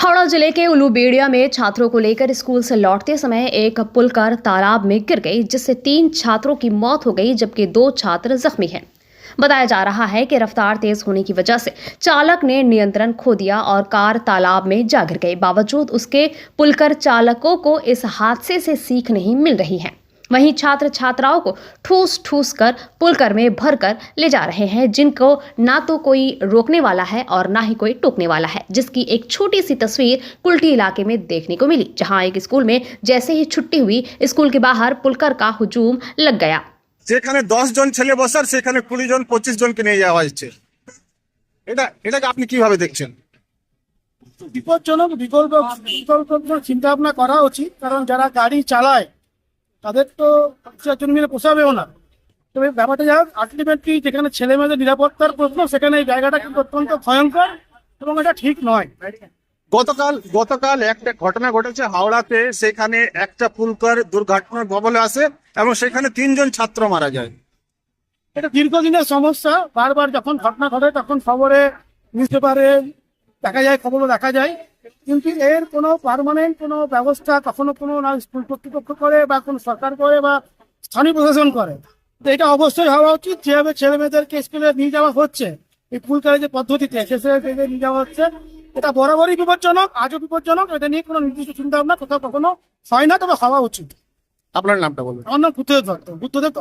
हावड़ा जिले के उलूबेड़िया में छात्रों को लेकर स्कूल से लौटते समय एक पुलकर तालाब में गिर गई, जिससे 3 छात्रों की मौत हो गई जबकि 2 छात्र जख्मी हैं। बताया जा रहा है कि रफ्तार तेज होने की वजह से चालक ने नियंत्रण खो दिया और कार तालाब में जा गिर गई। बावजूद उसके पुलकर चालकों को इस हादसे से सीख नहीं मिल रही है। वहीं छात्र छात्राओं को ठूस ठूस कर पुलकर में भरकर ले जा रहे हैं, जिनको ना तो कोई रोकने वाला है और ना ही कोई टोकने वाला है, जिसकी एक छोटी सी तस्वीर कुल्टी इलाके में देखने को मिली, जहां एक स्कूल में जैसे ही छुट्टी हुई स्कूल के बाहर पुलकर का हुजूम लग गया। যেখানে 10 জন ছেলে বসার সেখানে 20 জন 25 জনকে নিয়ে যাওয়া হচ্ছে। এটাকে আপনি কিভাবে দেখছেন? বিপজ্জনক। বিকল্প চিন্তা ভাবনা করা উচিত, কারণ যারা গাড়ি চালায় তাদের তো 50 জন মিলে পোষাবেও না। তবে ব্যাপারটা যা হোক, আলটিমেটলি যেখানে ছেলে মেয়েদের নিরাপত্তার প্রশ্ন, সেখানে এই জায়গাটা কিন্তু অত্যন্ত ভয়ঙ্কর এবং এটা ঠিক নয়। গতকাল একটা ঘটনা ঘটেছে হাওড়াতে, সেখানে একটা পুলকার দুর্ঘটনার কবলে আসে এবং সেখানে 3 জন ছাত্র মারা যায়। এটা দীর্ঘদিনের সমস্যা। বারবার যখন ঘটনা ঘটে তখন খবরে, নিউজ পেপারে দেখা যায়, খবরও দেখা যায়, কিন্তু এর কোনো পার্মানেন্ট কোনো ব্যবস্থা কখনো কোনো না স্কুল কর্তৃপক্ষ করে বা কোনো সরকার করে বা স্থানীয় প্রশাসন করে। তো এটা অবশ্যই হওয়া উচিত। যেভাবে ছেলে মেয়েদেরকে স্কুলে নিয়ে যাওয়া হচ্ছে এই পুলকারের যে পদ্ধতিতে শেষে নিয়ে যাওয়া হচ্ছে, এটা বরাবরই বিপজ্জনক, আজও বিপজ্জনক। এটা নিয়ে কোনো নির্দিষ্ট চিন্তা ভাবনা কোথাও কখনো হয় না, তবে হওয়া উচিত। আপনার নামটা বলুন। আমার নাম বুদ্ধদেব দত্ত।